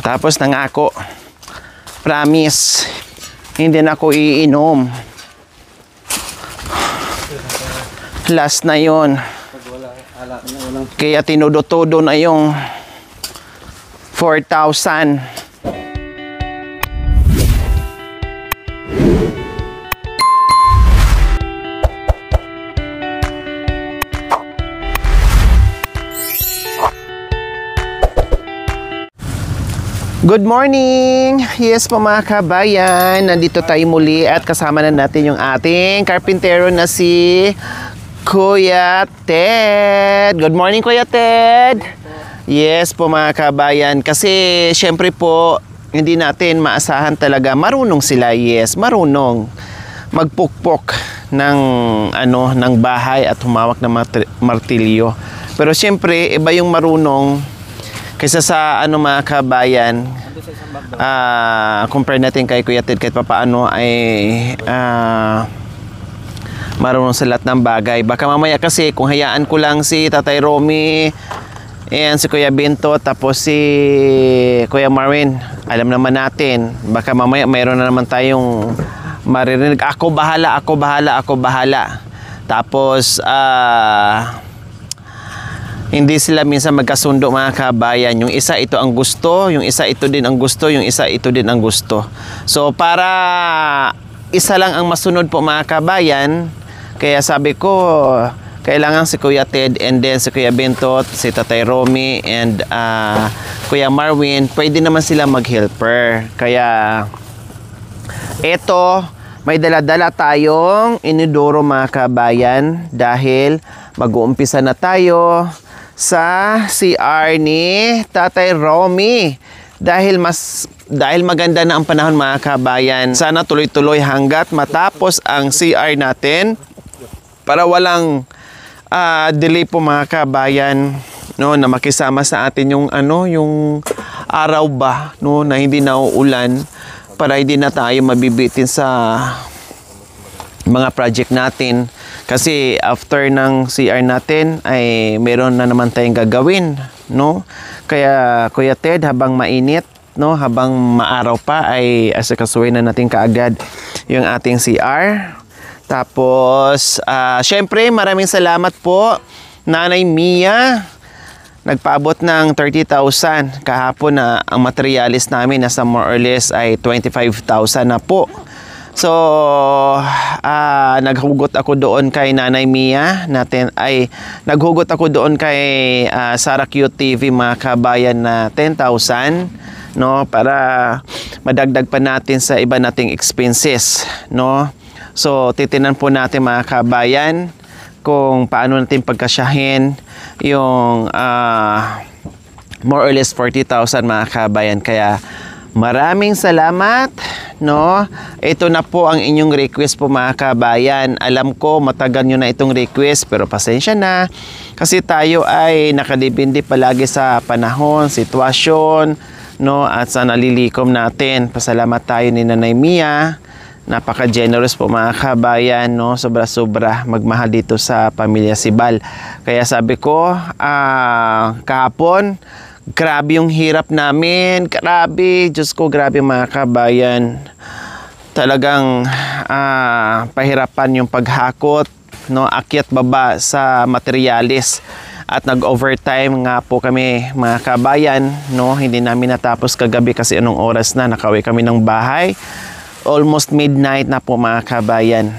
Tapos nangako, promise, hindi na ako iinom. Last na yon. Kaya tinudo-todo na yung 4,000. Good morning! Yes po mga kabayan, nandito tayo muli at kasama na natin yung ating karpintero na si Kuya Ted. Good morning, Kuya Ted! Yes po mga kabayan, kasi syempre po hindi natin maasahan talaga, marunong sila, yes, marunong magpukpok ng ng bahay at humawak ng martilyo. Pero syempre iba yung marunong kaysa sa mga kabayan, compare natin kay Kuya Ted, kahit papaano ay marunong sa lahat ng bagay. Baka mamaya kasi kung hayaan ko lang si Tatay Romy and si Kuya Bento tapos si Kuya Marvin, alam naman natin, baka mamaya mayroon na naman tayong maririnig, ako bahala. Tapos hindi sila minsan magkasundo mga kabayan. Yung isa ito ang gusto, yung isa ito din ang gusto, yung isa ito din ang gusto. So para isa lang ang masunod po mga kabayan, kaya sabi ko kailangan si Kuya Ted and then si Kuya Bento, si Tatay Romy and Kuya Marvin, pwede naman sila mag-helper. Kaya eto, may dala-dala tayong inidoro mga kabayan dahil mag-uumpisa na tayo sa CR ni Tatay Romy dahil maganda na ang panahon mga kabayan. Sana tuloy-tuloy hanggat matapos ang CR natin para walang delay po mga kabayan, no, na makisama sa atin yung yung araw ba, no, na hindi nauulan para hindi na tayo mabibitin sa mga project natin. Kasi after ng CR natin ay meron na naman tayong gagawin, no? Kaya Kuya Ted, habang mainit, no, habang maaraw pa ay asikasuhin na natin kaagad yung ating CR. Tapos syempre maraming salamat po Nanay Mia. Nagpaabot ng 30,000 kahapon na ang materialis namin nasa more or less ay 25,000 na po. So, naghugot ako doon kay Nanay Mia natin, naghugot ako doon kay Sarah QTV mga kabayan na 10,000, no, para madagdag pa natin sa iba nating expenses, no. So, titinan po natin mga kabayan kung paano natin pagkasyahin yung more or less 40,000 mga kabayan. Kaya maraming salamat, no? Ito na po ang inyong request po mga kabayan. Alam ko matagal nyo na itong request pero pasensya na kasi tayo ay nakadepende palagi sa panahon, sitwasyon, no? At sa nalilikom natin. Pasalamat tayo ni Nanay Mia. Napaka-generous po mga kabayan, no? Sobra-sobra magmahal dito sa pamilya Sibal. Kaya sabi ko, kahapon, grabe yung hirap namin. Grabe, Diyos ko, grabe mga kabayan. Talagang pahirapan yung paghakot, no, akyat baba sa materialis. At nag-overtime nga po kami mga kabayan, no. Hindi namin natapos kagabi kasi anong oras na nakauwi kami ng bahay. Almost midnight na po mga kabayan.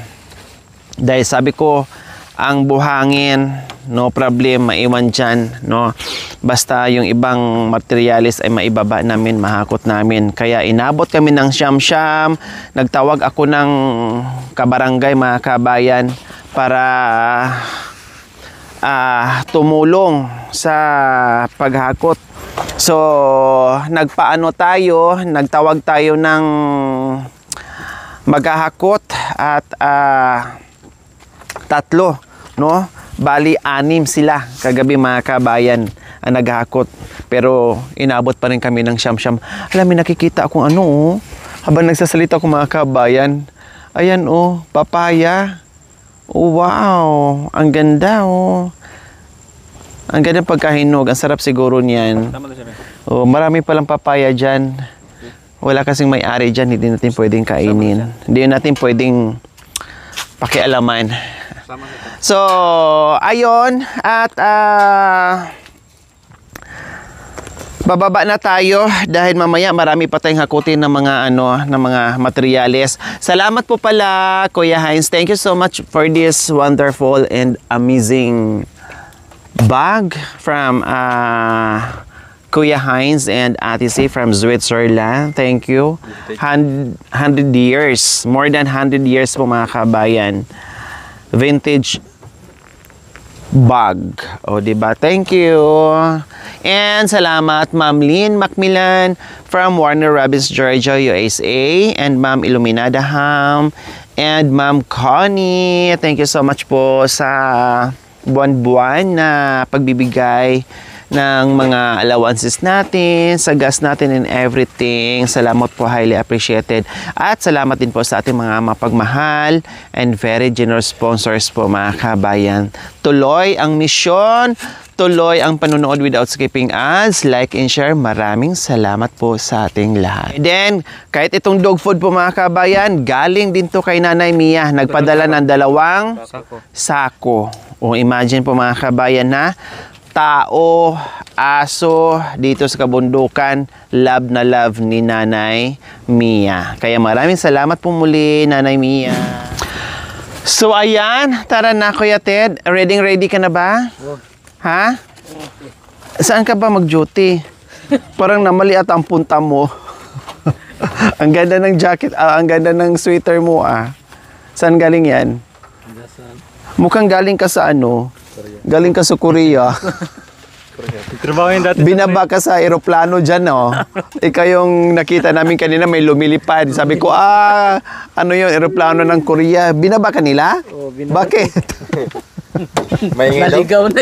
Dahil sabi ko, ang buhangin, no problem, maiwan dyan, no. Basta yung ibang materialis ay maibaba namin, mahakot namin. Kaya inabot kami ng siyam-siyam. Nagtawag ako ng kabarangay mga kabayan para tumulong sa paghakot. So, nagtawag tayo ng maghahakot at 3, no? Bali 6 sila kagabi mga kabayan ang naghakot. Pero inabot pa rin kami ng siyam-siyam. Alam mo, nakikita akong habang nagsasalita ko mga kabayan. Ayan papaya. Oh, wow, ang ganda Ang ganda pagkahinog. Ang sarap siguro niyan. Oh, marami palang papaya dyan. Wala kasing may-ari dyan, hindi natin pwedeng kainin. Hindi natin pwedeng pakialaman. So, ayon at bababa na tayo dahil mamaya marami pa tayong hakutin ng mga ng mga materyales. Salamat po pala Kuya Hines. Thank you so much for this wonderful and amazing bag from Kuya Hines and Ate C from Switzerland. Thank you. 100 years, more than 100 years po mga kabayan. Vintage bag. O, diba? Thank you. And salamat, Ma'am Lynn Macmillan from Warner Robins, Georgia, USA. And Ma'am Illuminada Ham. And Ma'am Connie. Thank you so much po sa buwan-buwan na pagbibigay ng mga allowances natin, sa gas natin and everything. Salamat po, highly appreciated. At salamat din po sa ating mga mapagmahal and very generous sponsors po mga kabayan. Tuloy ang misyon, tuloy ang panonood without skipping ads, like and share. Maraming salamat po sa ating lahat. Then, kahit itong dog food po mga kabayan, galing din to kay Nanay Mia. Nagpadala ng 2 sako. O imagine po mga kabayan na tao, aso dito sa kabundukan, love na love ni Nanay Mia. Kaya maraming salamat po muli, Nanay Mia. So ayan, tara na Kuya Ted. Ready ka na ba? Ha? Saan ka ba mag-duty? Parang namali at ang punta mo. Ang ganda ng jacket, ang ganda ng sweater mo Saan galing yan? Mukhang galing ka sa galing ka sa Korea. Binaba ka sa aeroplano dyan, Ikaw yung nakita namin kanina may lumilipad. Sabi ko, ano yung aeroplano ng Korea? Binaba ka nila? Oo, binaba. Bakit? Naligaw na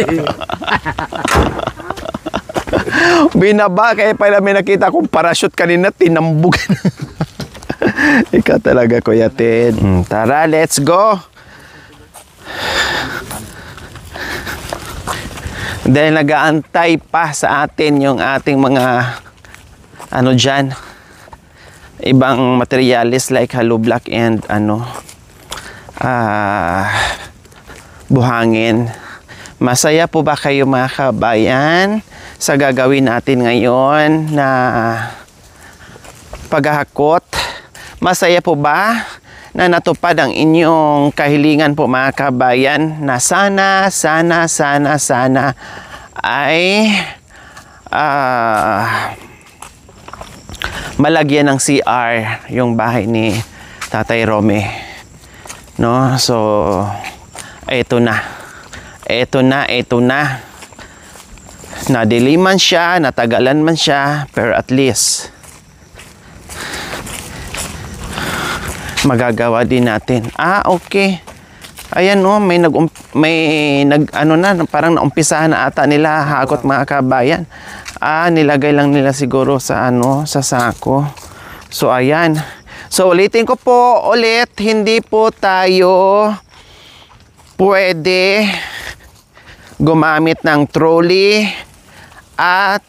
Binaba, kaya pala may nakita kong parachute kanina, tinambog. Ikaw talaga, Kuya Ted. Tara, let's go. Dahil nag-aantay pa sa atin yung ating mga dyan, ibang materialis like hollow block and buhangin. Masaya po ba kayo mga kabayan sa gagawin natin ngayon na paghahakot? Masaya po ba na natupad ang inyong kahilingan po mga kabayan na sana ay malagyan ng CR yung bahay ni Tatay Rome, no? So ito na nadiliman siya, natagalan man siya, pero at least magagawa din natin. Okay. Ayan parang naumpisahan na ata nila hakot mga kabayan. Nilagay lang nila siguro sa sa sako. So ayan. So ulitin ko po hindi po tayo pwede gumamit ng trolley at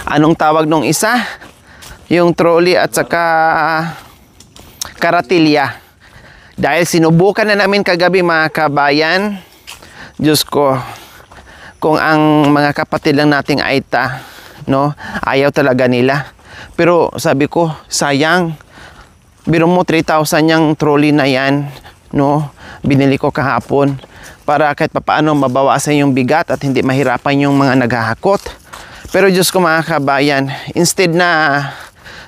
anong tawag nung isa? Yung trolley at saka karatilya. Dahil sinubukan na namin kagabi mga kabayan, Diyos ko, kung ang mga kapatid lang nating Aita, ayaw talaga nila. Pero sabi ko, sayang, biro mo 3,000 yung trolley na yan, binili ko kahapon para kahit papaano mabawasan yung bigat at hindi mahirapan yung mga naghahakot. Pero Diyos ko mga kabayan, instead na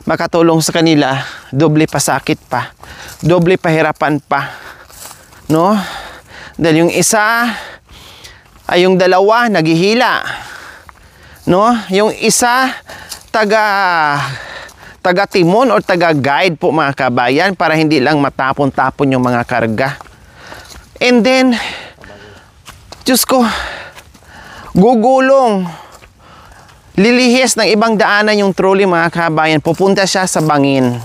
makatulong sa kanila, doble pa sakit pa, doble pahirapan pa, dahil yung isa ay yung dalawa naghihila, yung isa taga timon or taga guide po mga kabayan para hindi lang matapon-tapon yung mga karga. And then Diyos ko, gugulong, lilihis ng ibang daanan yung trolley mga kabayan, pupunta siya sa bangin,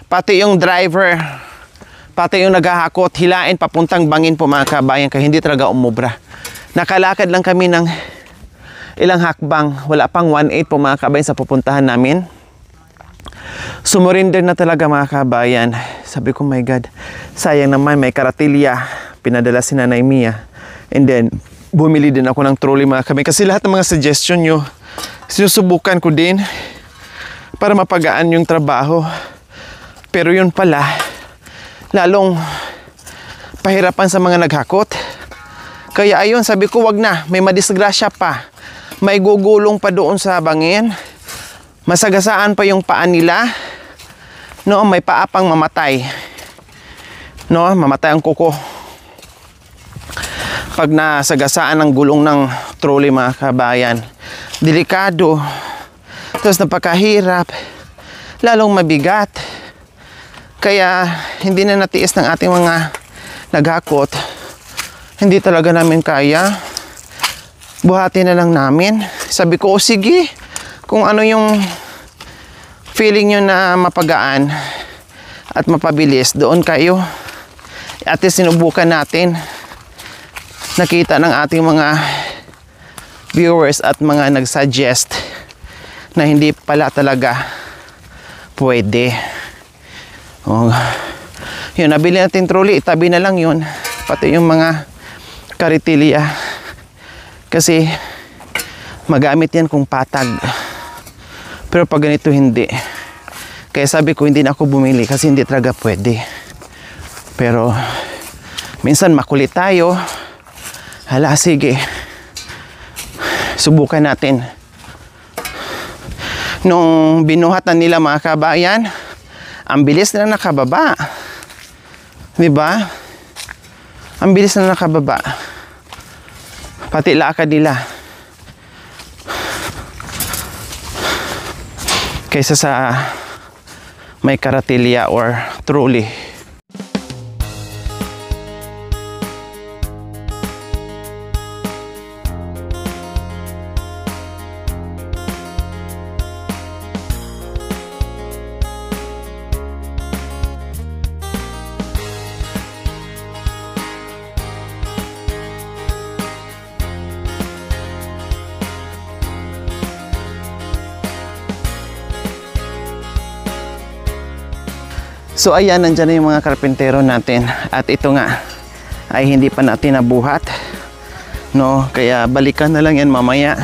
pati yung driver Pati yung naghahakot, hilain papuntang bangin po mga kabayan, kaya hindi talaga umubra. Nakalakad lang kami ng ilang hakbang, wala pang 1/8 po mga kabayan sa pupuntahan namin. Sumurinder na talaga mga kabayan. Sabi ko, my God, sayang naman, may karatilya. Pinadala si Nanay Mia. And then, bumili din ako ng trolley mga kabayan. Kasi lahat ng mga suggestion nyo, sinusubukan ko din para mapagaan yung trabaho. Pero yun pala, lalong pahirapan sa mga naghakot. Kaya ayun, sabi ko, wag na. May madisgrasya pa. May gugulong pa doon sa bangin. Masagasaan pa yung paa nila. No, may paa pang mamatay. No, mamatay ang kuko. Pag nasagasaan ang gulong ng trolley mga kabayan. Delikado. Tapos napakahirap. Lalong mabigat. Kaya hindi na natiis ng ating mga naghakot. Hindi talaga namin kaya. Buhati na lang namin. Sabi ko, o sige. Kung ano yung feeling nyo na mapagaan at mapabilis, doon kayo. At least sinubukan natin. Nakita ng ating mga viewers at mga nagsuggest na hindi pala talaga pwede. Oh, yun, nabili natin trolley, itabi na lang yun. Pati yung mga karitilya. Kasi magamit yan kung patag. Pero pag ganito hindi. Kaya sabi ko hindi na ako bumili kasi hindi talaga pwede. Pero minsan makulit tayo. Hala, sige. Subukan natin. Nung binuhatan nila mga kabayan, ang bilis na nakababa. 'Di ba? Ang bilis na nakababa. Pati lakad nila. Kaysa sa may karatilya or trolley. So ayan, nandyan na yung mga karpintero natin. At ito nga, ay hindi pa natin nabuhat. No? Kaya balikan na lang yan mamaya.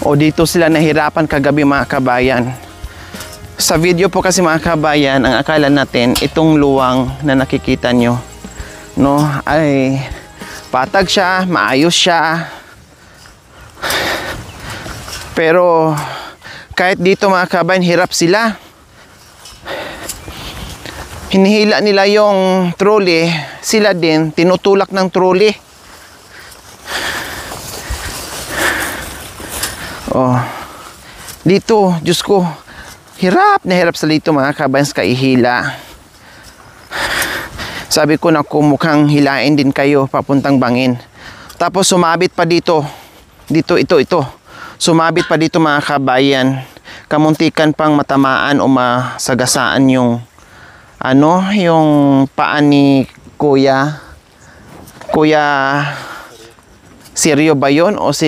O dito sila nahirapan kagabi mga kabayan. Sa video po kasi mga kabayan, ang akala natin, itong luwang na nakikita nyo, no, ay patag siya, maayos siya. Pero kahit dito mga kabayan, hirap sila. Hinihila nila yung trolley, sila din tinutulak ng trolley. Oh. Dito, Diyos ko, hirap na hirap sa dito mga kabayan sa kaihila. Sabi ko, naku, mukhang hilain din kayo papuntang bangin. Tapos sumabit pa dito. Ito. Sumabit pa dito mga kabayan. Kamuntikan pang matamaan o masagasaan yung yung paa ni Kuya Seryo ba yun? O si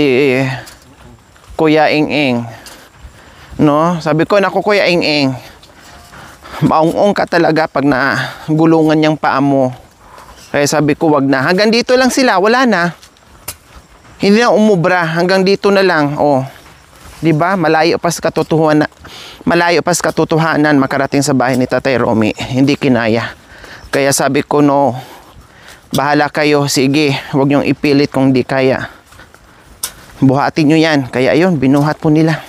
Kuya Ing-Ing? No? Sabi ko, naku Kuya Ing-Ing, maung-ung ka talaga pag nagulungan yung paa mo. Kaya sabi ko, wag na. Hanggang dito lang sila, wala na. Hindi na umubra, hanggang dito na lang. Oh. 'Di ba? Malayo pa sa katotohanan makarating sa bahay ni Tatay Romy. Hindi kinaya. Kaya sabi ko, no. Bahala kayo, sige. Huwag niyong ipilit kung di kaya. Buhatin niyo 'yan. Kaya ayun, binuhat po nila.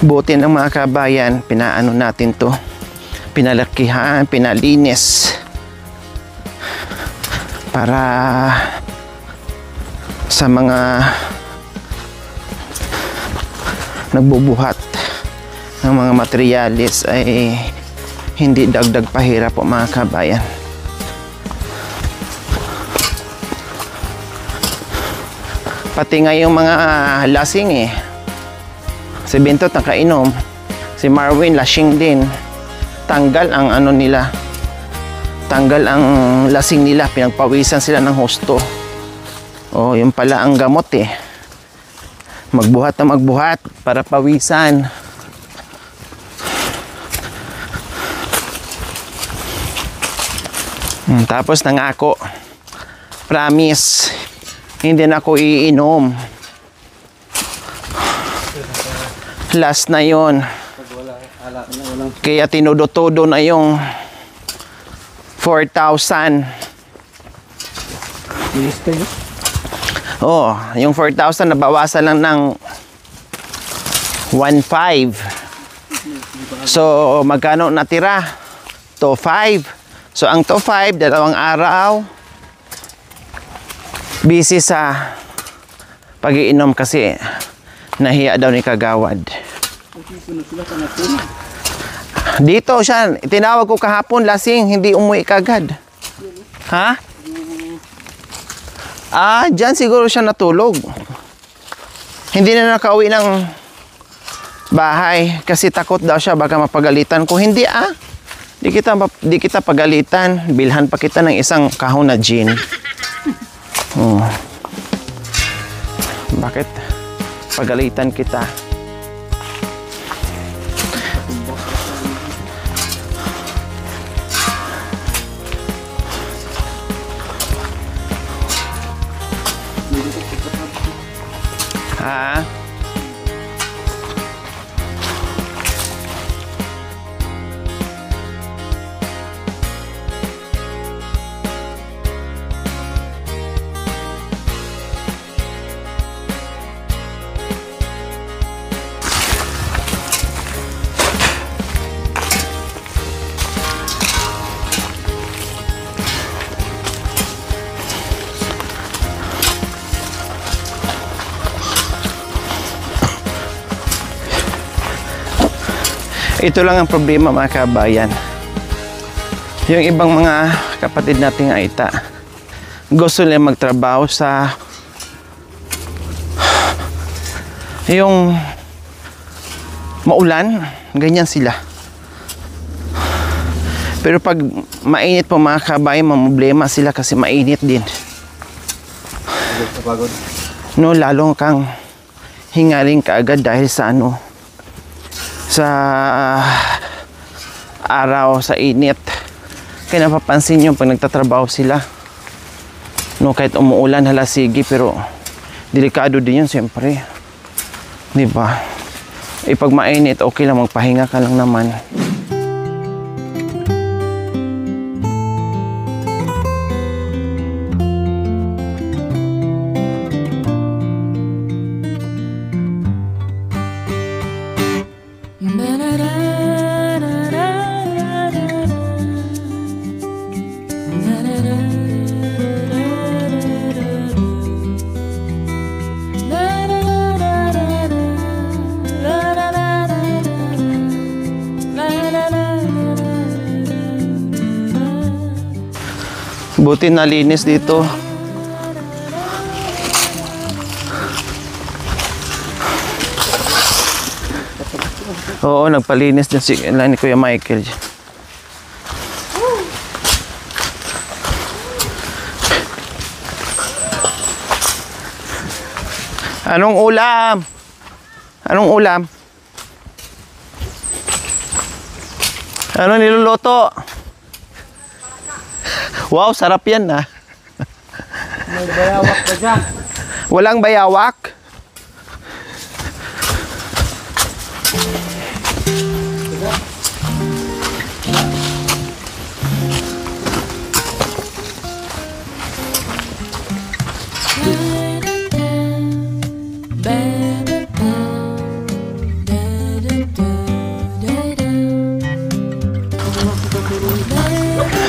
Buti ng mga kabayan, pinaano natin to, pinalakihan, pinalinis para sa mga nagbubuhat ng mga materialis ay hindi dagdag pahirap po mga kabayan. Pati nga yung mga lasing si Bintot nakainom, si Marwin lasing din, tanggal ang ano nila, tanggal ang lasing nila, pinagpawisan sila ng husto. Oh, yun pala ang gamot magbuhat na magbuhat para pawisan. Tapos nangako, promise, hindi na ako iinom. Last na yon. Kaya tinudo-todo na yung 4,000. Oh, yung 4,000 nabawasan lang ng 1,500. So, magkano natira? 2,500. So, ang 2,500, 2 araw, busy sa pag-iinom kasi nahiya daw ni Kagawad. Dito siya, tinawag ko kahapon, lasing, hindi umuwi kagad. Ha? Dyan siguro siya natulog. Hindi na nakauwi ng bahay kasi takot daw siya baka mapagalitan ko. Hindi di kita pagalitan. Bilhan pa kita ng isang kahon na gin. Bakit pagalitan kita? Ha? Ito lang ang problema mga kabayan. Yung ibang mga kapatid nating Aita, gusto nila magtrabaho sa yung maulan, ganyan sila. Pero pag mainit po mga kabayan, mamblema sila kasi mainit din. No, lalong kang hingaling kaagad dahil sa sa araw, sa init. Kaya napapansin nyo pag nagtatrabaho sila, no, kahit umuulan, halasigi, pero delikado din yun siyempre, di ba? Pag mainit, okay lang, magpahinga ka lang naman. Buti nalinis dito. Oo, nagpalinis din si ni Kuya Michael. Anong ulam? Anong ulam? Ano niluluto? Wow, sarap yan May bayawak ba dyan? Walang bayawak?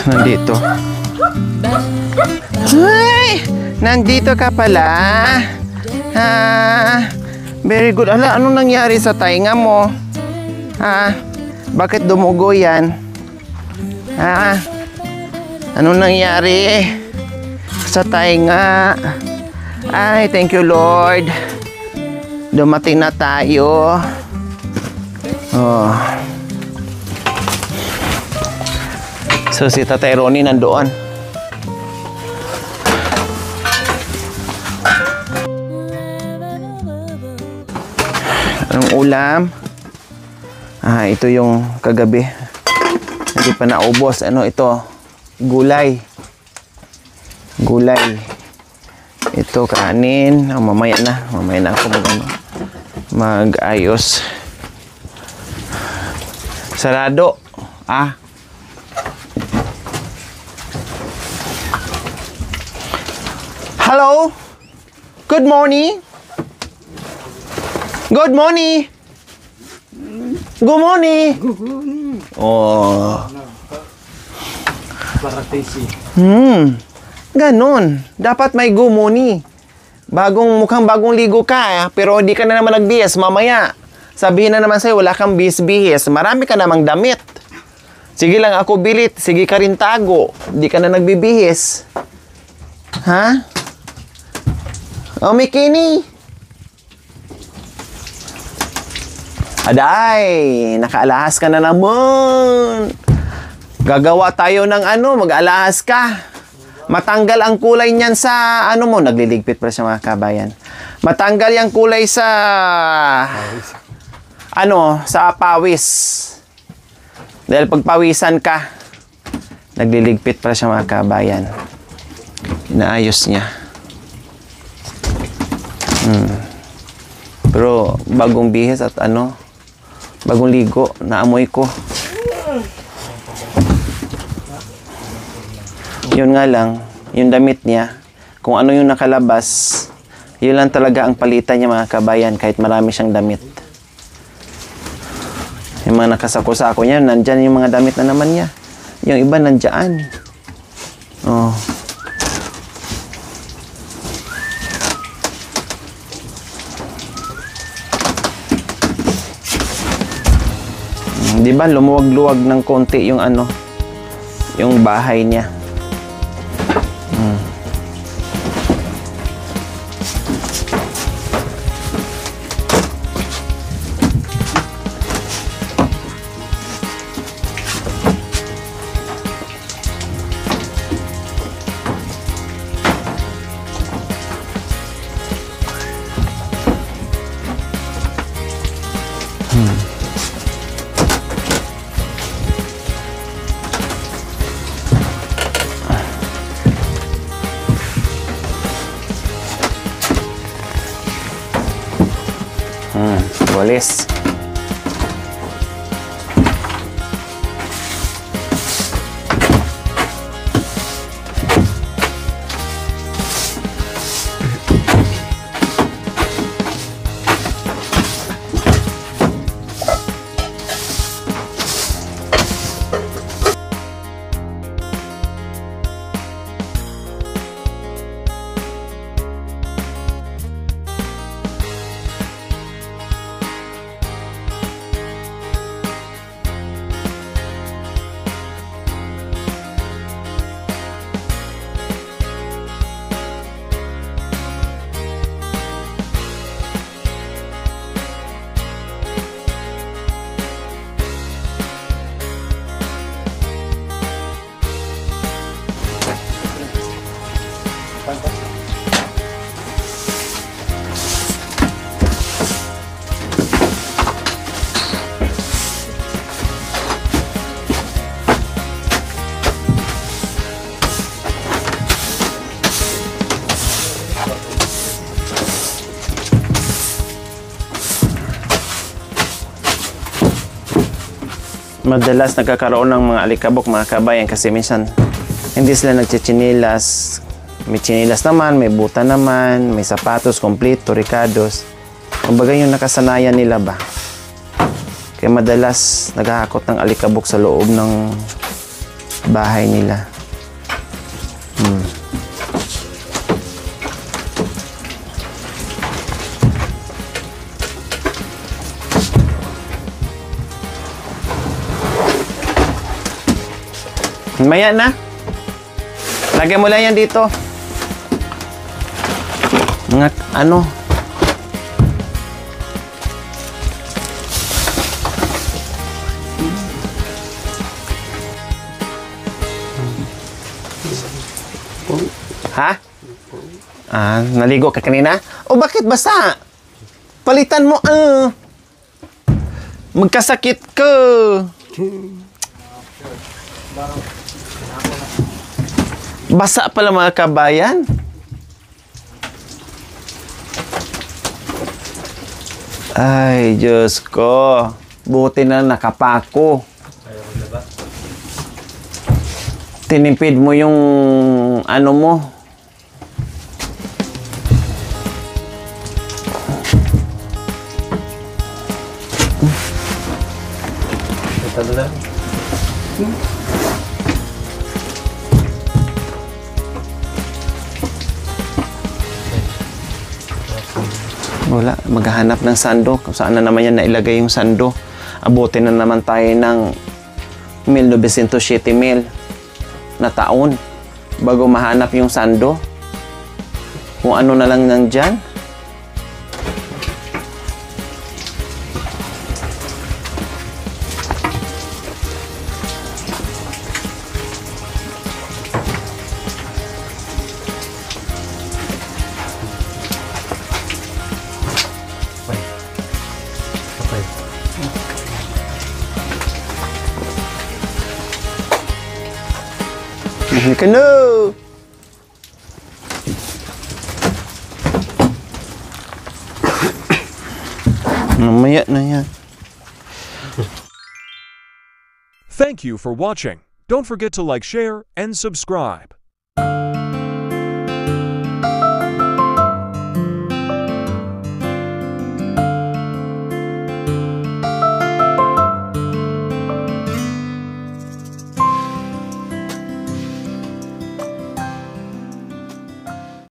Nandito. Ay! Nandito ka pala. Very good. Ala, anong nangyari sa tainga mo? Bakit dumugo yan? Anong nangyari sa tainga? Ay, thank you Lord. Dumating na tayo. Oh. So si Tatay Ronnie nandoon. Anong ulam? Ito yung kagabi. Hindi pa naubos. Ano ito? Gulay. Gulay. Ito kanin. Mamaya na. Mamaya na ako mag-ayos. Sarado. Hello? Good morning? Good morning. Good morning. Oh. Ganon. Dapat may good morning. Mukhang bagong ligo ka, pero hindi ka na naman nagbihis. Mamaya, sabihin na naman sa'yo, wala kang bihis. Marami ka namang damit. Sige lang ako bilit. Sige ka rin tago. Hindi ka na nagbibihis. Ha? Oh, Mikini. Aday, nakaalahas ka na naman. Gagawa tayo ng mag-alahas ka. Matanggal ang kulay niyan sa mo, nagliligpit pa siya mga kabayan. Matanggal yung kulay sa sa pawis. Dahil pagpawisan ka, nagliligpit pa siya mga kabayan. Inaayos niya. Pero bagong bihis at bagong ligo, naamoy ko. Yun nga lang, yung damit niya, kung ano yung nakalabas, yun lang talaga ang palitan niya mga kabayan kahit marami siyang damit. Yung mga nakasako-sako niya, nandyan yung mga damit na naman niya. Yung iba nandyan. Oh. Di ba lumuwag-luwag ng konti yung yung bahay niya. Walis. Madalas nagkakaroon ng mga alikabok mga kabayan kasi minsan hindi sila nagchichinilas. May chinilas naman, may buta naman, may sapatos, kompleto, ricados. Kumbaga yung nakasanayan nila ba. Kaya madalas naghahakot ng alikabok sa loob ng bahay nila. Maya na. Lagyan mo lang yan dito. Mga ano. Ha? Naligo ka kanina? O bakit basa? Palitan mo, magkasakit ka. Basa pala mga kabayan. Ay, Diyos ko. Buti na nakapako. Tinipid mo yung ano mo. Wala, maghahanap ng sando. Kung saan na naman yan nailagay yung sando. Abutin na naman tayo ng 1907 na taon bago mahanap yung sando. Kung ano na lang nandyan. Kano! Mamaya na yan. Thank you for watching. Don't forget to like, share, and subscribe.